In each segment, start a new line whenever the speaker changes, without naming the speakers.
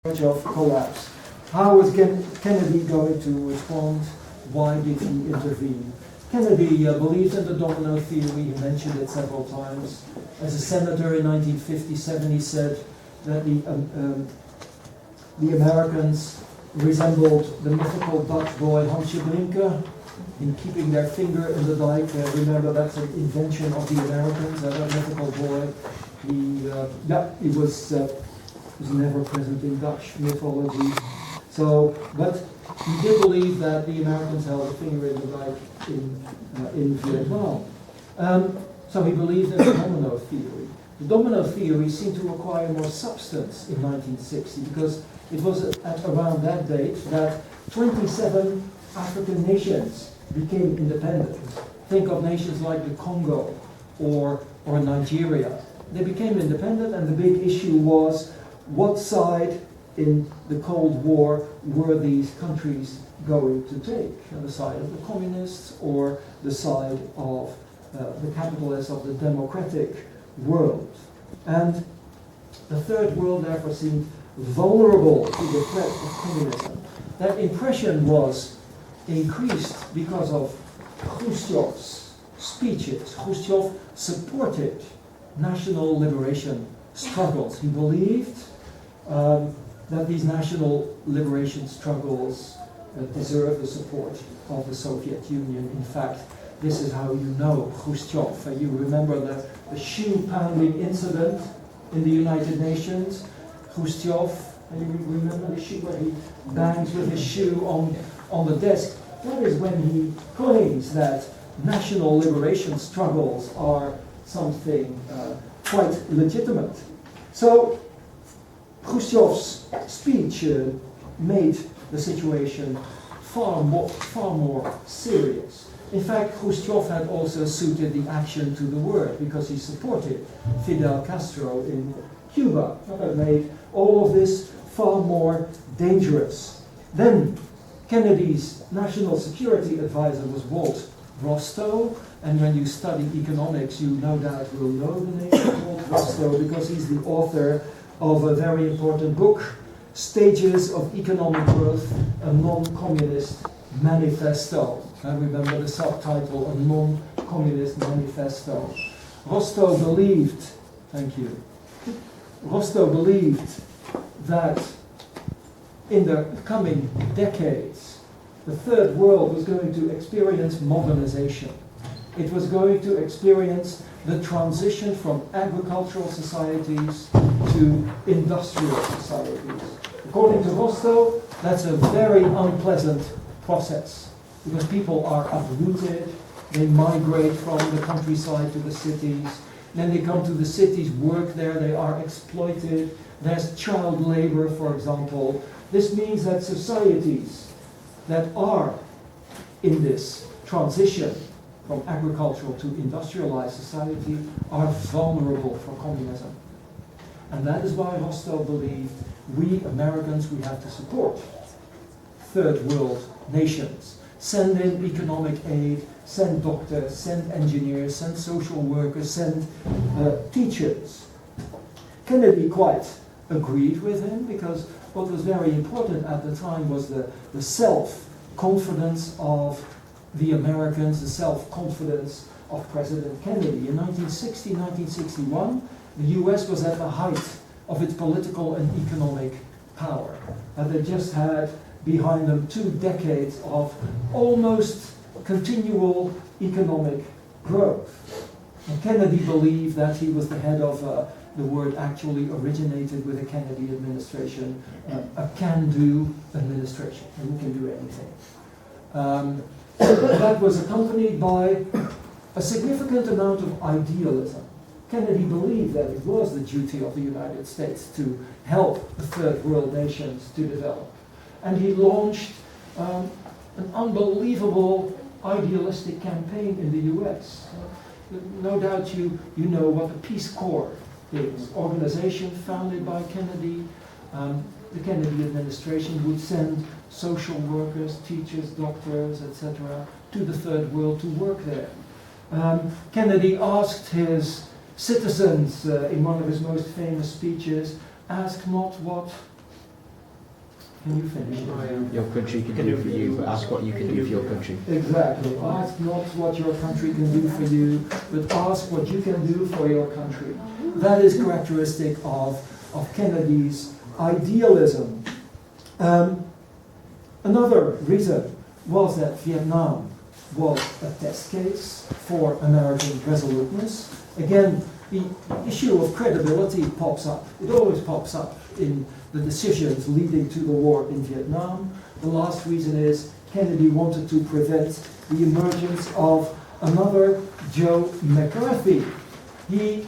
of collapse. How was Kennedy going to respond? Why did he intervene? Kennedy believed in the domino theory. He mentioned it several times. As a senator in 1957, he said that the Americans resembled the mythical Dutch boy Hansje Brinker in keeping their finger in the dike. Remember, that's an invention of the Americans, that mythical boy. He was never present in Dutch mythology. So, but he did believe that the Americans held a finger in the dike in Vietnam. So he believed in the domino theory. The domino theory seemed to require more substance in 1960 because it was at around that date that 27 African nations became independent. Think of nations like the Congo or Nigeria. They became independent, and the big issue was what side in the Cold War were these countries going to take? The side of the communists or the side of the capitalists of the democratic world? And the third world therefore seemed vulnerable to the threat of communism. That impression was increased because of Khrushchev's speeches. Khrushchev supported national liberation struggles. He believed that these national liberation struggles deserve the support of the Soviet Union. In fact, this is how you know Khrushchev. You remember the shoe-pounding incident in the United Nations. Khrushchev, you remember the shoe where he bangs with his shoe on the desk. That is when he claims that national liberation struggles are something quite legitimate. So Khrushchev's speech made the situation far more serious. In fact, Khrushchev had also suited the action to the word because he supported Fidel Castro in Cuba. That made all of this far more dangerous. Then Kennedy's national security advisor was Walt Rostow, and when you study economics, you no doubt will know the name of Walt Rostow because he's the author of a very important book, Stages of Economic Growth, a Non-Communist Manifesto. I remember the subtitle, A Non-Communist Manifesto. Rostow believed that in the coming decades, the third world was going to experience modernization. It was going to experience the transition from agricultural societies to industrial societies. According to Rostow, that's a very unpleasant process because people are uprooted, they migrate from the countryside to the cities, then they come to the cities, work there, they are exploited, there's child labor, for example. This means that societies that are in this transition from agricultural to industrialized society are vulnerable for communism. And that is why Rostow believed we Americans, we have to support third world nations. Send in economic aid, send doctors, send engineers, send social workers, send teachers. Kennedy quite agreed with him because what was very important at the time was the self-confidence of the Americans, the self-confidence of President Kennedy. In 1960, 1961, the US was at the height of its political and economic power. And they just had behind them 2 decades of almost continual economic growth. And Kennedy believed that he was the head of the word actually originated with the Kennedy administration, a can-do administration, and we can do anything. That was accompanied by a significant amount of idealism. Kennedy believed that it was the duty of the United States to help the third world nations to develop. And he launched an unbelievable idealistic campaign in the US. No doubt you know what the Peace Corps is. Organization founded by Kennedy. The Kennedy administration would send social workers, teachers, doctors, etc. to the third world to work there. Kennedy asked his citizens in one of his most famous speeches, ask not what Can you finish?
Your country can do for you, but ask what you can do for your country.
Exactly. Ask not what your country can do for you, but ask what you can do for your country. That is characteristic of Kennedy's idealism. Another reason was that Vietnam was a test case for American resoluteness. Again, the issue of credibility pops up. It always pops up in the decisions leading to the war in Vietnam. The last reason is Kennedy wanted to prevent the emergence of another Joe McCarthy. He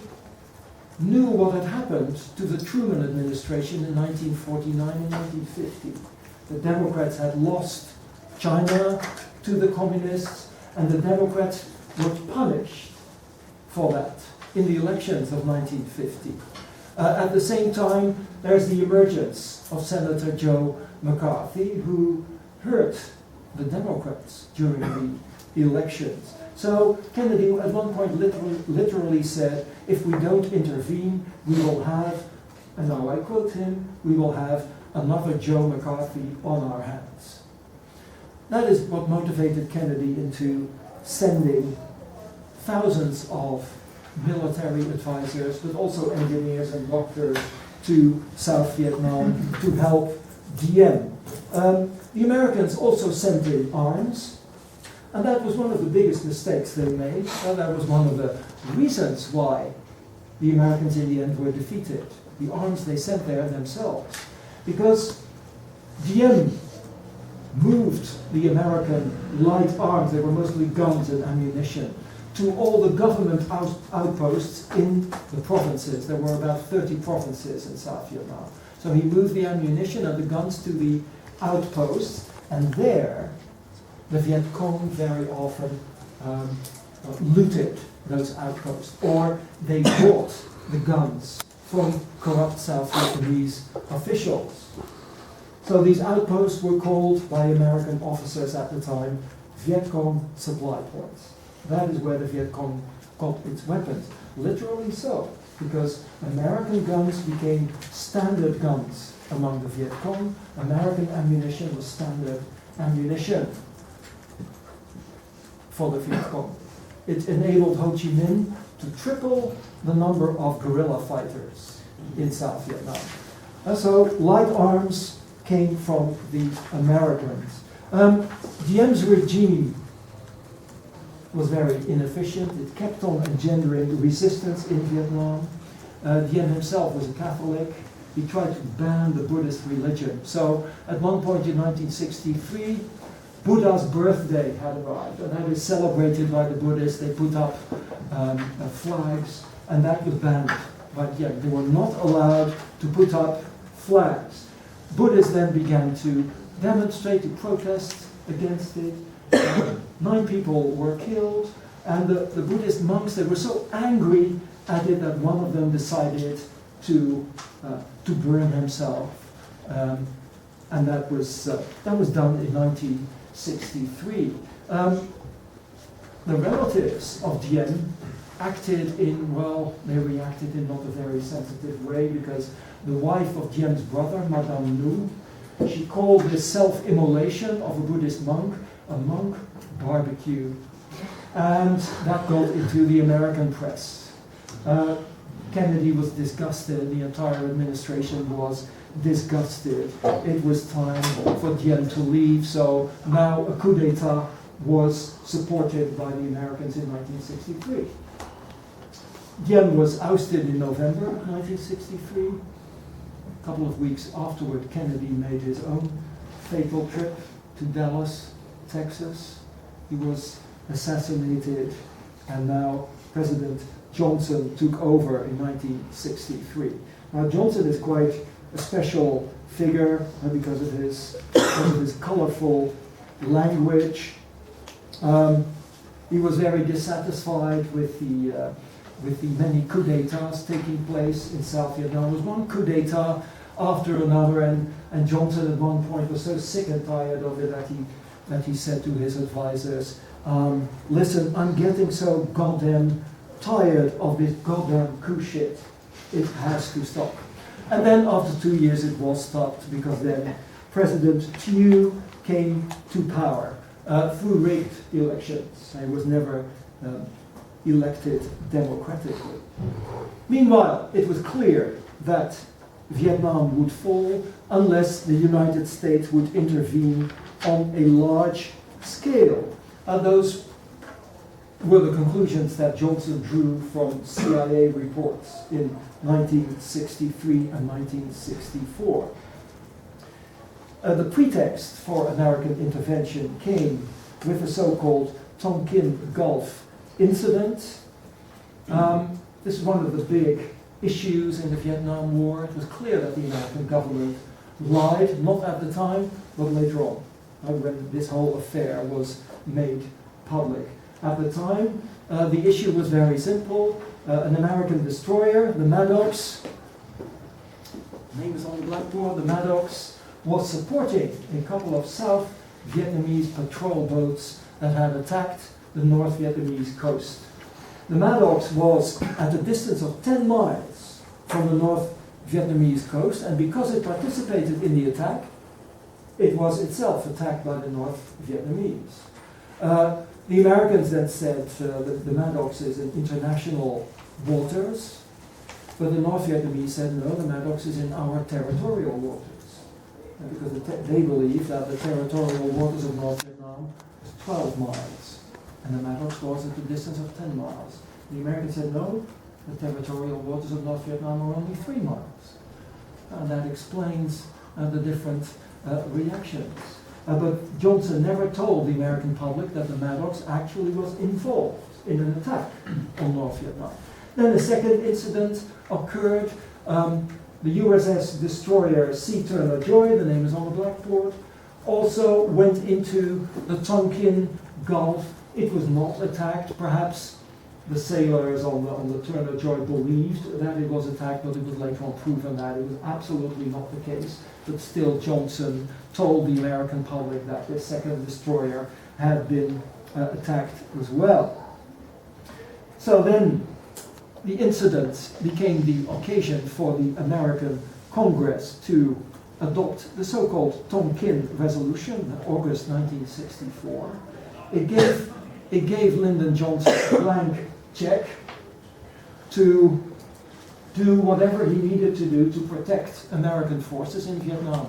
knew what had happened to the Truman administration in 1949 and 1950. The Democrats had lost China to the communists, and the Democrats were punished for that in the elections of 1950. At the same time, there's the emergence of Senator Joe McCarthy, who hurt the Democrats during the elections. So Kennedy at one point literally said, if we don't intervene, we will have, and now I quote him, we will have another Joe McCarthy on our hands. That is what motivated Kennedy into sending thousands of military advisors, but also engineers and doctors to South Vietnam to help Diem. The Americans also sent in arms, and that was one of the biggest mistakes they made. That was one of the reasons why the Americans in the end were defeated. The arms they sent there themselves. Because Diem moved the American light arms, they were mostly guns and ammunition, to all the government outposts in the provinces. There were about 30 provinces in South Vietnam. So he moved the ammunition and the guns to the outposts, and there the Viet Cong very often looted those outposts, or they bought the guns from corrupt South Vietnamese officials. So these outposts were called by American officers at the time Viet Cong supply points. That is where the Viet Cong got its weapons. Literally so, because American guns became standard guns among the Viet Cong. American ammunition was standard ammunition for the Viet Cong. It enabled Ho Chi Minh to triple the number of guerrilla fighters in South Vietnam. And so light arms came from the Americans. Diem's regime was very inefficient. It kept on engendering resistance in Vietnam. Diem himself was a Catholic. He tried to ban the Buddhist religion. So at one point in 1963, Buddha's birthday had arrived, and that is celebrated by the Buddhists. They put up flags, and that was banned by Diem. They were not allowed to put up flags. Buddhists then began to demonstrate, to protest against it. 9 people were killed, and the Buddhist monks, they were so angry at it that one of them decided to burn himself, and that was done in 1963. The relatives of Diem acted in, well, they reacted in not a very sensitive way, because the wife of Diem's brother, Madame Nu, she called this self-immolation of a Buddhist monk a monk barbecue, and that got into the American press. Kennedy was disgusted, the entire administration was disgusted. It was time for Diem to leave, so now a coup d'etat was supported by the Americans in 1963. Diem was ousted in November 1963. A couple of weeks afterward, Kennedy made his own fatal trip to Dallas, Texas. He was assassinated, and now President Johnson took over in 1963. Now Johnson is quite a special figure because of his colorful language. He was very dissatisfied with the many coups d'etats taking place in South Vietnam. There was one coup d'etat after another, and Johnson at one point was so sick and tired of it that he said to his advisors, listen, I'm getting so goddamn tired of this goddamn coup shit. It has to stop. And then after 2 years it was stopped, because then President Thieu came to power through rigged elections. He was never elected democratically. Meanwhile, it was clear that Vietnam would fall unless the United States would intervene on a large scale. Those were the conclusions that Johnson drew from CIA reports in 1963 and 1964. The pretext for American intervention came with the so-called Tonkin Gulf incident. This is one of the big issues in the Vietnam War. It was clear that the American government lied, not at the time, but later on, when this whole affair was made public. At the time, the issue was very simple. An American destroyer, the Maddox, name is on the blackboard, the Maddox, was supporting a couple of South Vietnamese patrol boats that had attacked the North Vietnamese coast. The Maddox was at a distance of 10 miles from the North Vietnamese coast, and because it participated in the attack, it was itself attacked by the North Vietnamese. The Americans then said that the Maddox is in international waters, but the North Vietnamese said no, the Maddox is in our territorial waters. Because they believe that the territorial waters of North Vietnam is 12 miles, and the Maddox was at a distance of 10 miles. The Americans said no, the territorial waters of North Vietnam are only 3 miles. And that explains the different reactions. But Johnson never told the American public that the Maddox actually was involved in an attack on North Vietnam. Then a second incident occurred. The USS destroyer Sea Turner Joy, the name is on the blackboard, also went into the Tonkin Gulf. It was not attacked. Perhaps the sailors on the Turner Joy believed that it was attacked, but it was later on proven that it was absolutely not the case. But still, Johnson told the American public that the second destroyer had been attacked as well. So then, the incident became the occasion for the American Congress to adopt the so-called Tonkin Resolution, August 1964. It gave Lyndon Johnson a blank check to do whatever he needed to do to protect American forces in Vietnam.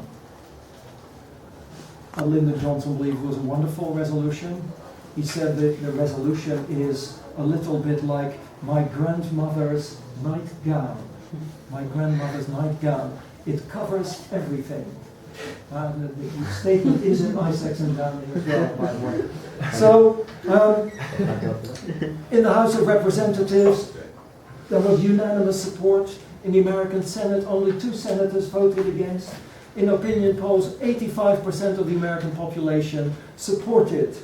Lyndon Johnson believed it was a wonderful resolution. He said that the resolution is a little bit like my grandmother's nightgown. My grandmother's nightgown. It covers everything. The statement is in Isaacson Downing as well, by the way. So, in the House of Representatives, there was unanimous support. In the American Senate, only 2 senators voted against. In opinion polls, 85% of the American population supported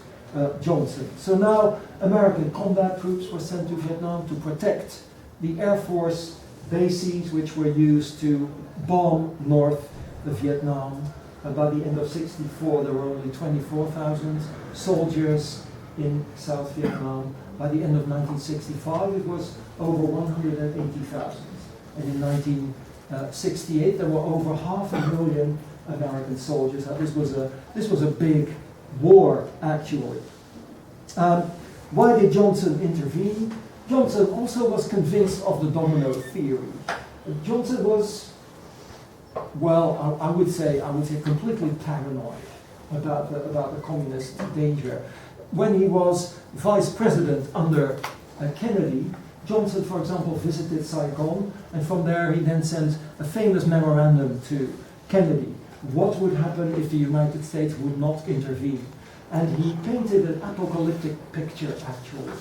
Johnson. So now American combat troops were sent to Vietnam to protect the Air Force bases which were used to bomb North Vietnam. By the end of '64, there were only 24,000 soldiers in South Vietnam. By the end of 1965, it was over 180,000. And in 1968, there were over 500,000 American soldiers. This was a big war, actually. Why did Johnson intervene? Johnson also was convinced of the domino theory. Johnson was, well, I would say completely paranoid about the communist danger. When he was vice president under Kennedy, Johnson, for example, visited Saigon, and from there he then sent a famous memorandum to Kennedy. What would happen if the United States would not intervene? And he painted an apocalyptic picture, actually.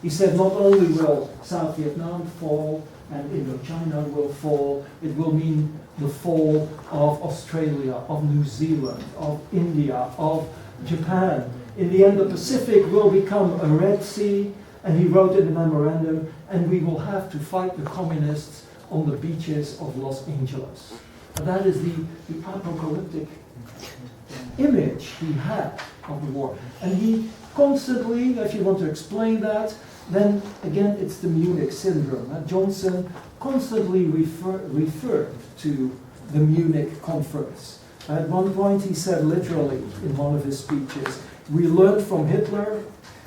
He said not only will South Vietnam fall and Indochina will fall, it will mean the fall of Australia, of New Zealand, of India, of Japan. In the end, the Pacific will become a Red Sea, and he wrote in the memorandum, and we will have to fight the communists on the beaches of Los Angeles. And that is the apocalyptic image he had of the war. And he constantly, if you want to explain that, then again it's the Munich syndrome. Johnson constantly referred to the Munich conference. At one point he said literally in one of his speeches, "We learned from Hitler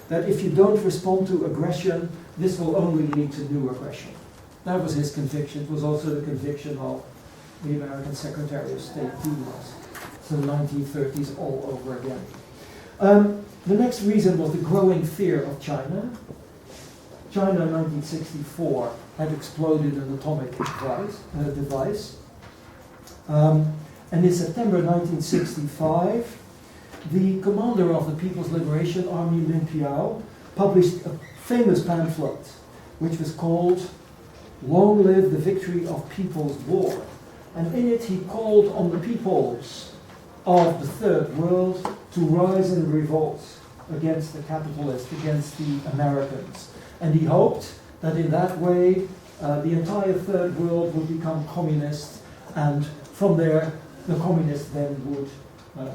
that if you don't respond to aggression, this will only lead to new aggression." That was his conviction. It was also the conviction of the American Secretary of State Dulles. So 1930s all over again. The next reason was the growing fear of China. China in 1964 had exploded an atomic device. And in September 1965, the commander of the People's Liberation Army, Lin Piao, published a famous pamphlet, which was called "Long Live the Victory of People's War." And in it he called on the peoples of the Third World to rise in revolt against the capitalists, against the Americans. And he hoped that in that way the entire Third World would become communist, and from there the communists then would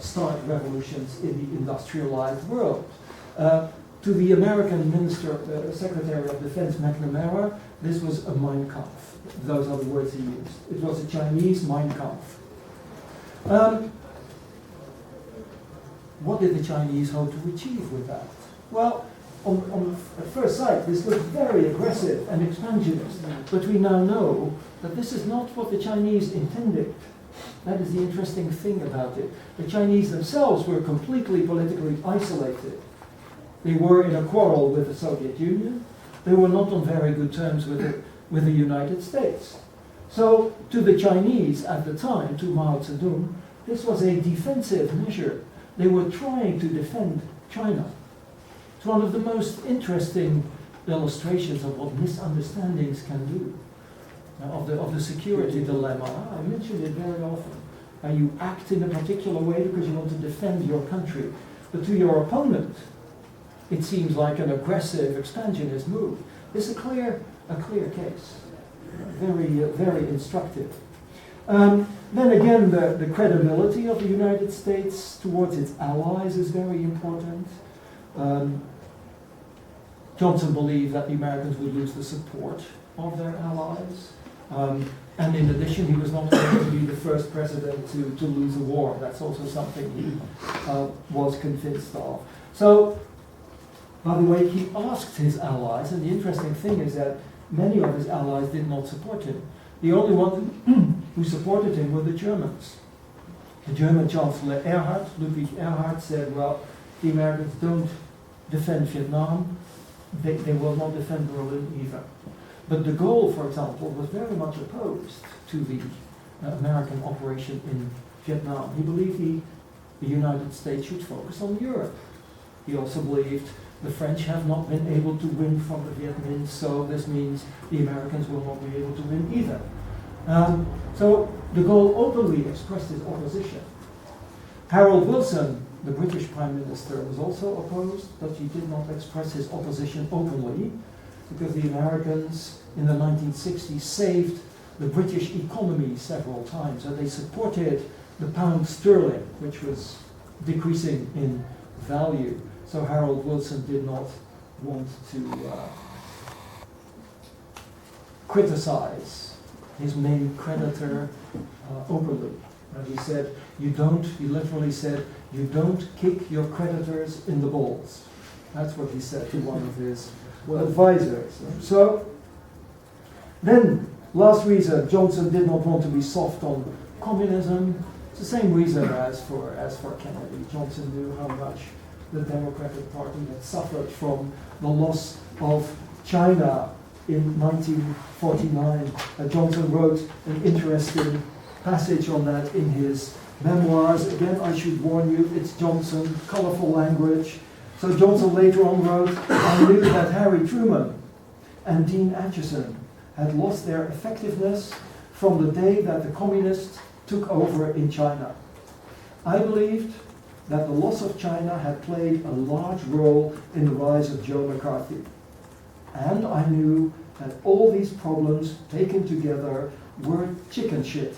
start revolutions in the industrialized world. To the American Secretary of Defense McNamara, this was a Mein Kampf. Those are the words he used. It was a Chinese Mein Kampf. What did the Chinese hope to achieve with that? Well, at first sight, this looked very aggressive and expansionist, but we now know that this is not what the Chinese intended. That is the interesting thing about it. The Chinese themselves were completely politically isolated. They were in a quarrel with the Soviet Union. They were not on very good terms with the United States. So to the Chinese at the time, to Mao Zedong, this was a defensive measure. They were trying to defend China. It's one of the most interesting illustrations of what misunderstandings can do, of the security dilemma. I mention it very often. You act in a particular way because you want to defend your country, but to your opponent, it seems like an aggressive expansionist move. This is a clear case, very instructive. Then again, the credibility of the United States towards its allies is very important. Johnson believed that the Americans would lose the support of their allies. And in addition, he was not going to be the first president to lose a war. That's also something he was convinced of. So, by the way, he asked his allies, and the interesting thing is that many of his allies did not support him. The only one who supported him were the Germans. The German Chancellor Ludwig Erhard, said, well, the Americans don't defend Vietnam, they will not defend Berlin either. But de Gaulle, for example, was very much opposed to the American operation in Vietnam. He believed the United States should focus on Europe. He also believed the French have not been able to win from the Viet Minh, so this means the Americans will not be able to win either. So de Gaulle openly expressed his opposition. Harold Wilson, the British Prime Minister, was also opposed, but he did not express his opposition openly, because the Americans in the 1960s saved the British economy several times. So they supported the pound sterling, which was decreasing in value. So Harold Wilson did not want to criticize his main creditor openly. And he literally said, you don't kick your creditors in the balls. That's what he said to one of his advisors. So, then, last reason, Johnson did not want to be soft on communism. It's the same reason as for Kennedy. Johnson knew how much the Democratic Party had suffered from the loss of China in 1949. Johnson wrote an interesting passage on that in his memoirs. Again, I should warn you, it's Johnson, colorful language. So Johnson later on wrote, I knew that Harry Truman and Dean Acheson had lost their effectiveness from the day that the communists took over in China. I believed that the loss of China had played a large role in the rise of Joe McCarthy. And I knew that all these problems taken together were chicken shit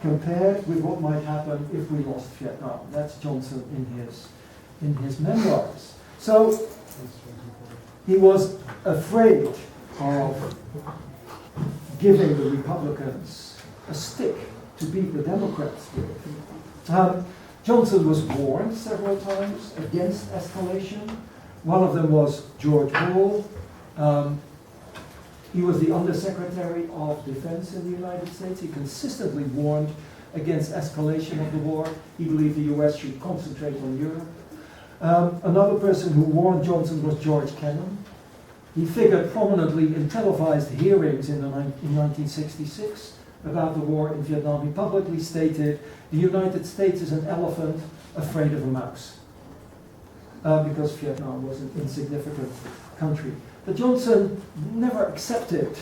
compared with what might happen if we lost Vietnam. That's Johnson in his memoirs. So he was afraid of giving the Republicans a stick to beat the Democrats with. Johnson was warned several times against escalation. One of them was George Bull. He was the Undersecretary of Defense in the United States. He consistently warned against escalation of the war. He believed the US should concentrate on Europe. Another person who warned Johnson was George Kennan. He figured prominently in televised hearings in 1966 about the war in Vietnam. He publicly stated, the United States is an elephant afraid of a mouse. Because Vietnam was an insignificant country. But Johnson never accepted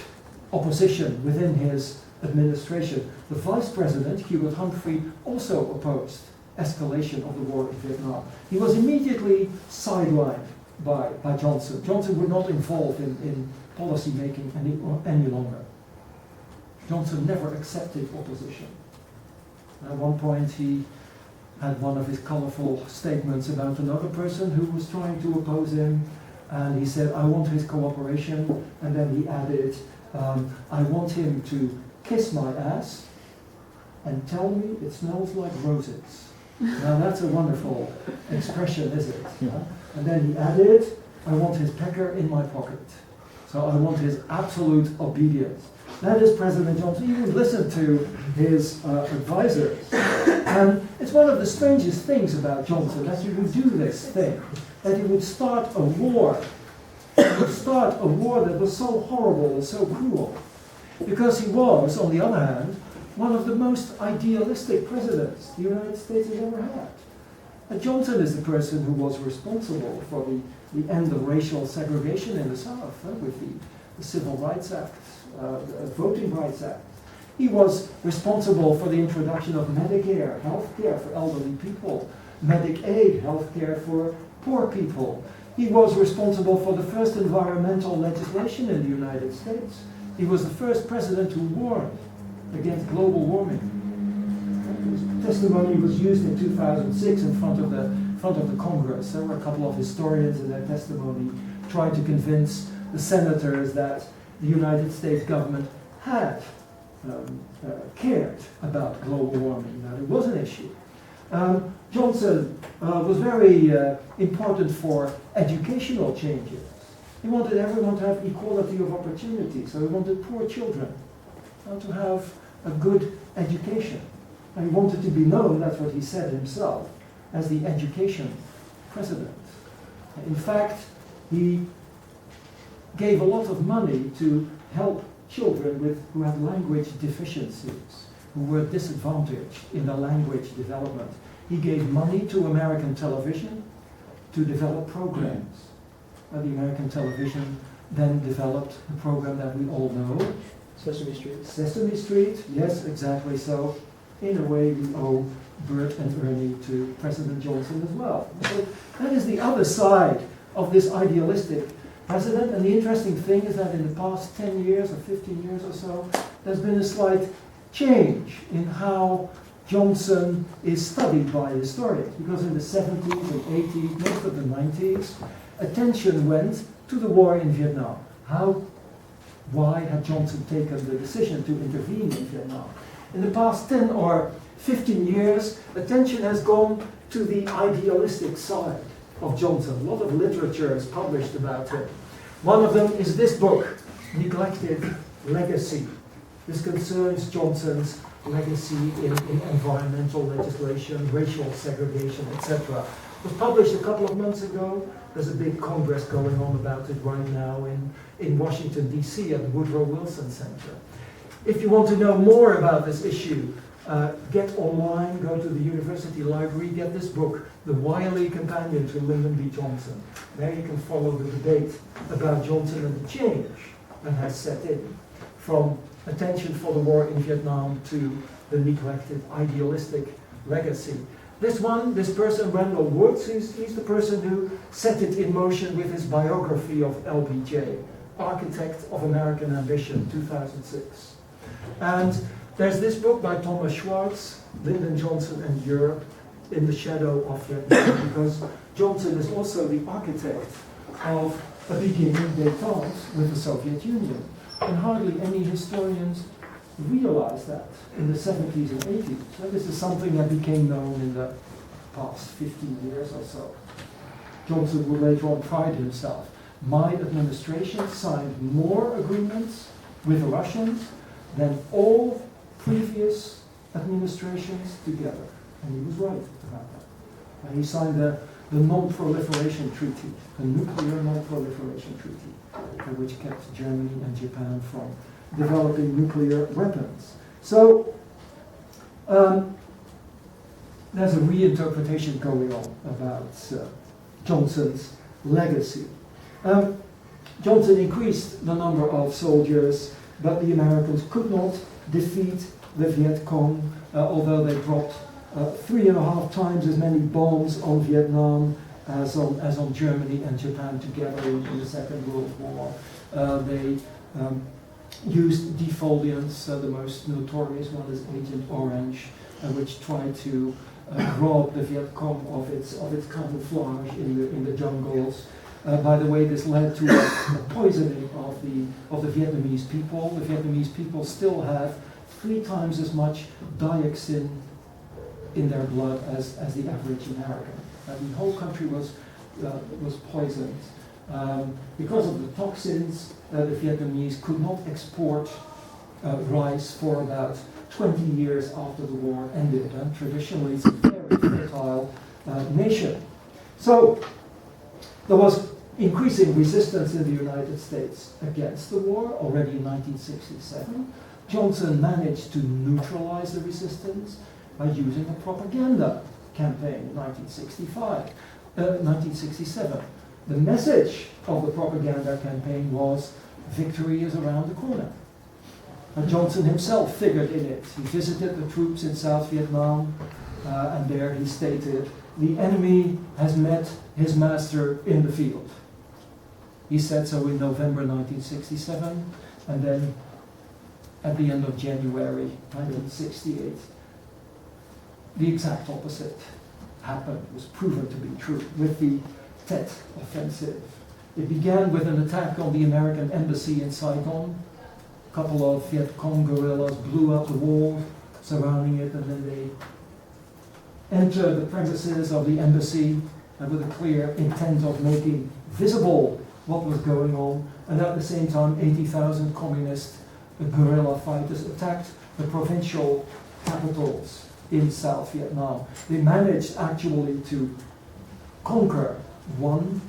opposition within his administration. The Vice President, Hubert Humphrey, also opposed escalation of the war in Vietnam. He was immediately sidelined by Johnson. Johnson would not involve in policy making any longer. Johnson never accepted opposition. At one point he had one of his colorful statements about another person who was trying to oppose him, and he said, I want his cooperation, and then he added, I want him to kiss my ass and tell me it smells like roses. Now that's a wonderful expression, is it? Yeah? And then he added, I want his pecker in my pocket. So I want his absolute obedience. That is President Johnson. He would listen to his advisors. And it's one of the strangest things about Johnson, that he would do this thing, that he would start a war. He would start a war that was so horrible and so cruel. Because he was, on the other hand, one of the most idealistic presidents the United States has ever had. And Johnson is the person who was responsible for the end of racial segregation in the South, with the Civil Rights Act, the Voting Rights Act. He was responsible for the introduction of Medicare, health care for elderly people, Medicaid, health care for poor people. He was responsible for the first environmental legislation in the United States. He was the first president who warned against global warming. His testimony was used in 2006 in front of the Congress. There were a couple of historians in their testimony trying to convince the senators that the United States government had cared about global warming, that it was an issue. Johnson was very important for educational changes. He wanted everyone to have equality of opportunity, so he wanted poor children to have a good education. And he wanted to be known, that's what he said himself, as the education president. In fact, he gave a lot of money to help children who had language deficiencies, who were disadvantaged in their language development. He gave money to American television to develop programs. The American television then developed the program that we all know.
Sesame Street.
Sesame Street, yes, exactly so. In a way, we owe Bert and Ernie to President Johnson as well. So that is the other side of this idealistic president. And the interesting thing is that in the past 10 years or 15 years or so, there's been a slight change in how Johnson is studied by historians. Because in the 70s and 80s, most of the 90s, attention went to the war in Vietnam. Why had Johnson taken the decision to intervene in Vietnam? In the past 10 or 15 years, attention has gone to the idealistic side of Johnson. A lot of literature is published about him. One of them is this book, Neglected Legacy. This concerns Johnson's legacy in environmental legislation, racial segregation, etc. It was published a couple of months ago. There's a big congress going on about it right now in Washington, D.C. at the Woodrow Wilson Center. If you want to know more about this issue, get online, go to the university library, get this book, The Wily Companion to Lyndon B. Johnson. There you can follow the debate about Johnson and the change that has set in from attention for the war in Vietnam to the neglected idealistic legacy. This person, Randall Woods, he's the person who set it in motion with his biography of LBJ, Architect of American Ambition, 2006. And there's this book by Thomas Schwartz, Lyndon Johnson and Europe, in the shadow of Vietnam, because Johnson is also the architect of a beginning détente with the Soviet Union. And hardly any historians realized that in the 70s and 80s. So this is something that became known in the past 15 years or so. Johnson would later on pride himself. My administration signed more agreements with the Russians than all previous administrations together. And he was right about that. And he signed the Non-Proliferation Treaty, the Nuclear Non-Proliferation Treaty, which kept Germany and Japan from developing nuclear weapons. So there's a reinterpretation going on about Johnson's legacy. Johnson increased the number of soldiers, but the Americans could not defeat the Viet Cong, although they dropped 3.5 times as many bombs on Vietnam as on Germany and Japan together in the Second World War. They used defoliants. The most notorious one is Agent Orange, which tried to rob the Viet Cong of its camouflage in the jungles. By the way, this led to a poisoning of the Vietnamese people. The Vietnamese people still have 3 times as much dioxin in their blood as the average American. The whole country was poisoned. Because of the toxins, the Vietnamese could not export rice for about 20 years after the war ended. And traditionally, it's a very fertile nation. So there was increasing resistance in the United States against the war already in 1967. Johnson managed to neutralize the resistance by using a propaganda campaign in 1967. The message of the propaganda campaign was, victory is around the corner. And Johnson himself figured in it. He visited the troops in South Vietnam, and there he stated, the enemy has met his master in the field. He said so in November 1967, and then at the end of January 1968, the exact opposite happened, was proven to be true with the Tet Offensive. It began with an attack on the American embassy in Saigon. A couple of Viet Cong guerrillas blew up the wall surrounding it, and then they entered the premises of the embassy with a clear intent of making visible what was going on, and at the same time 80,000 communist guerrilla fighters attacked the provincial capitals in South Vietnam. They managed actually to conquer one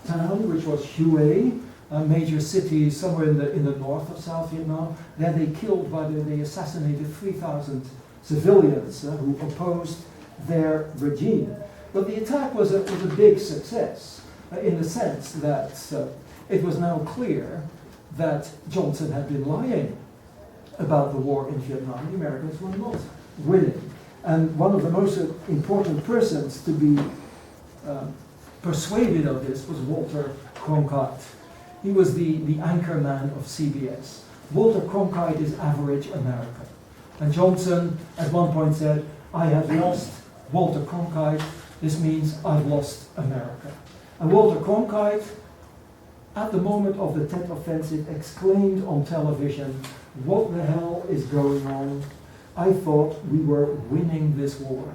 town, which was Hue, a major city somewhere in the north of South Vietnam. There they assassinated 3,000 civilians who opposed their regime. But the attack was a big success in the sense that it was now clear that Johnson had been lying about the war in Vietnam. The Americans were not winning. And one of the most important persons to be persuaded of this was Walter Cronkite. He was the anchor man of CBS. Walter Cronkite is average American. And Johnson at one point said, I have lost Walter Cronkite. This means I've lost America. And Walter Cronkite, at the moment of the Tet Offensive, exclaimed on television, what the hell is going on? I thought we were winning this war.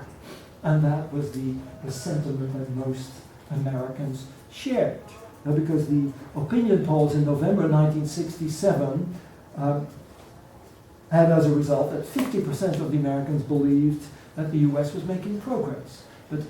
And that was the sentiment that most Americans shared. Now, because the opinion polls in November 1967 had as a result that 50% of the Americans believed that the US was making progress. But